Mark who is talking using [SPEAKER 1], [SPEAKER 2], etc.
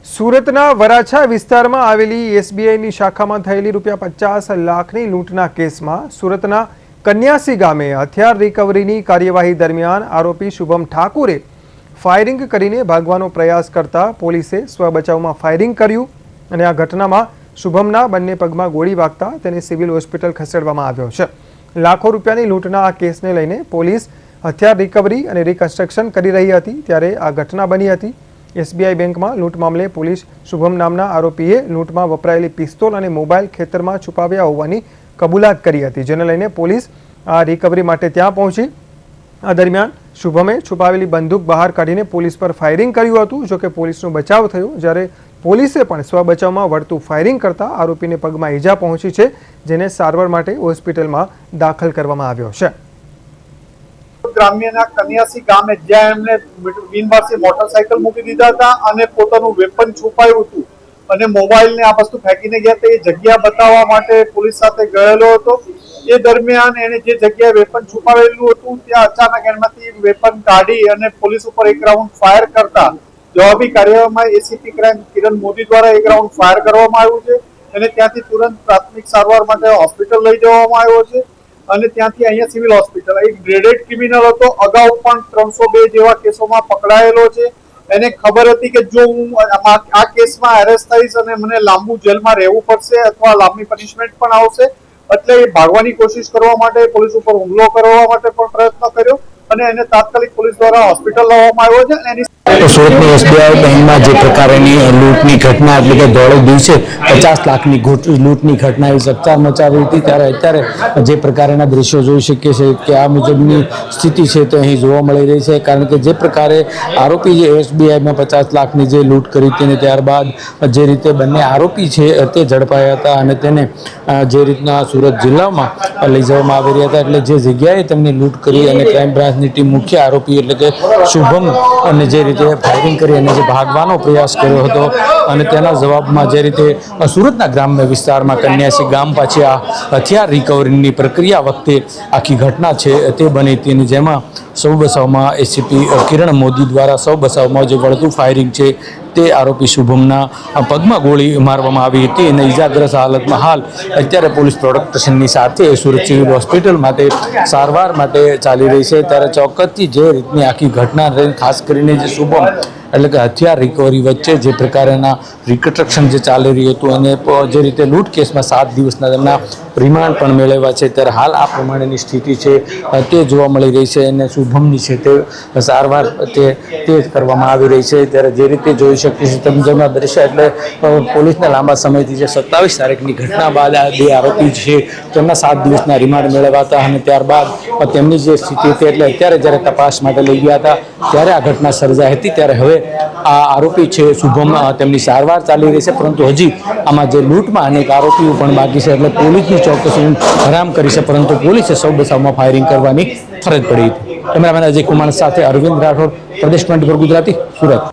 [SPEAKER 1] સુરતના વરાછા વિસ્તારમાં આવેલી એસબીઆઈની શાખામાં થયેલી ₹50 લાખની લૂંટના કેસમાં સુરતના કન્યાસી ગામે હથિયાર રિકવરીની કાર્યવાહી દરમિયાન આરોપી શુભમ ઠાકુરે ફાયરિંગ કરીને ભાગવાનો પ્રયાસ કરતા પોલીસે સ્વબચાવમાં ફાયરિંગ કર્યું અને આ ઘટનામાં શુભમના બંને પગમાં ગોળી વાગતા તેને સિવિલ હોસ્પિટલ ખસેડવામાં આવ્યો છે। લાખો રૂપિયાની લૂંટના આ કેસને લઈને પોલીસ હથિયાર રિકવરી અને રિકન્સ્ટ્રક્શન કરી રહી હતી ત્યારે આ ઘટના બની હતી। એસબીઆઈ બેંકમાં લૂંટ મામલે પોલીસ શુભમ નામના આરોપીએ લૂંટમાં વપરાયેલી પિસ્તોલ અને મોબાઈલ ખેતરમાં છુપાવ્યા હોવાની કબૂલાત કરી હતી, જેને લઈને પોલીસ આ રિકવરી માટે ત્યાં પહોંચી। આ દરમિયાન શુભમે છુપાવેલી બંદૂક બહાર કાઢીને પોલીસ પર ફાયરિંગ કર્યું હતું, જોકે પોલીસનો બચાવ થયો, જ્યારે પોલીસે પણ સ્વબચાવમાં વળતું ફાયરિંગ કરતા આરોપીને પગમાં ઈજા પહોંચી છે, જેને સારવાર માટે હોસ્પિટલમાં દાખલ કરવામાં આવ્યો છે।
[SPEAKER 2] ગ્રામ્યના કન્યાસી ગામે જ્યાં એમને બિનવારસી મોટરસાયકલ મૂકી દીધા હતા અને પોતાનું વેપન છુપાયું હતું અને મોબાઈલ ને આ વસ્તુ ફેંકીને ગયા હતા, એ જગ્યા બતાવવા માટે પોલીસ સાથે ગયેલો હતો। એ દરમિયાન એને જે જગ્યાએ વેપન છુપાવેલું હતું ત્યાં અચાનક એમાંથી વેપન કાઢી અને પોલીસ ઉપર એક રાઉન્ડ ફાયર કરતા જવાબી કાર્યવાહીમાં એસીપી ક્રાઇમ કિરણ મોદી દ્વારા એક રાઉન્ડ ફાયર કરવામાં આવ્યું છે અને ત્યાંથી તુરંત પ્રાથમિક સારવાર માટે હોસ્પિટલ લઈ જવામાં આવ્યો છે અને ત્યાંથી અહીંયા સિવિલ હોસ્પિટલ। એક ગ્રેડેડ ક્રિમિનલ હતો, અગાઉ પણ 302 જેવા કેસોમાં પકડાયેલો છે। એને ખબર હતી કે જો હું આ કેસમાં એરેસ્ટ થઈશ અને મને લાંબુ જેલમાં રહેવું પડશે અથવા લાંબી પનિશમેન્ટ પણ આવશે, એટલે એ ભાગવાની કોશિશ કરવા માટે પોલીસ ઉપર હુમલો કરવા માટે પણ પ્રયત્ન કર્યો અને એને તાત્કાલિક પોલીસ દ્વારા હોસ્પિટલ લાવવામાં આવ્યો છે અને
[SPEAKER 3] સુરતની એસબીઆઈ બેંકમાં જે પ્રકારની લૂંટની ઘટના એટલે કે દોઢ દિવસે 50 લાખની લૂંટની ઘટના એ ચકચાર મચાવી હતી, ત્યારે અત્યારે જે પ્રકારના દ્રશ્યો જોઈ શકીએ છીએ કે આ મુજબની સ્થિતિ છે તે અહીં જોવા મળી રહી છે। કારણ કે જે પ્રકારે આરોપી જે એસબીઆઈમાં 50 લાખની જે લૂંટ કરી હતી અને ત્યારબાદ જે રીતે બંને આરોપી છે તે ઝડપાયા હતા અને તેને જે રીતના સુરત જિલ્લામાં લઈ જવામાં આવી રહ્યા હતા, એટલે જે જગ્યાએ તેમની લૂંટ કરી અને ક્રાઇમ બ્રાન્ચની ટીમ મુખ્ય આરોપી એટલે કે શુભમ અને જે રીતે ફાયરિંગ કરી અને જે ભાગવાનો પ્રયાસ કર્યો હતો અને તેના જવાબમાં જે રીતે સુરતના ગ્રામ્ય વિસ્તારમાં કન્યાસી ગામ પાછી આ હથિયાર રિકવરીની પ્રક્રિયા વખતે આખી ઘટના છે તે બની હતી અને જેમાં સૌ બચાવમાં એસીપી કિરણ મોદી દ્વારા સૌ બચાવમાં જે વળતું ફાયરિંગ છે તે આરોપી શુભમના પગમાં ગોળી મારવામાં આવી હતી અને ઇજાગ્રસ્ત હાલતમાં હાલ અત્યારે પોલીસ પ્રોટેક્શનની સાથે સુરત સિવિલ હોસ્પિટલ માટે સારવાર માટે ચાલી રહી છે। ત્યારે ચોક્કસથી જે રીતની આખી ઘટના ખાસ કરીને જે શુભમ એટલે કે હથિયાર રિકવરી વચ્ચે જે પ્રકારના રિકન્સ્ટ્રક્શન જે ચાલી રહ્યું હતું અને જે રીતે લૂંટ કેસમાં 7 દિવસના તેમના રિમાન્ડ પણ મેળવ્યા છે, ત્યારે હાલ આ પ્રમાણેની સ્થિતિ છે તે જોવા મળી રહી છે અને શુભમની છે તે સારવાર તે કરવામાં આવી રહી છે। ત્યારે જે રીતે જોઈ શકીએ છીએ તમે જેમાં દ્રશ્ય એટલે પોલીસને લાંબા સમયથી જે 27 તારીખની ઘટના બાદ આ બે આરોપી છે તેમના 7 દિવસના રિમાન્ડ મેળવ્યા હતા અને ત્યારબાદ તેમની જે સ્થિતિ હતી એટલે અત્યારે જ્યારે તપાસ માટે લઈ ગયા હતા ત્યારે આ ઘટના સર્જાઈ હતી। ત્યારે હવે આ આરોપી છે શુભમ તેમની સારવાર ચાલી રહી છે, પરંતુ હજી આમાં જે લૂંટમાં અનેક આરોપીઓ પણ બાકી છે, એટલે પોલીસની ચોક્કસ હરામ કરી છે, પરંતુ પોલીસે સૌ બચાવમાં ફાયરિંગ કરવાની ફરજ પડી હતી। કેમેરામેન અજય કુમાર સાથે અરવિંદ રાઠોડ, પ્રદેશ 24 ગુજરાતી, સુરત।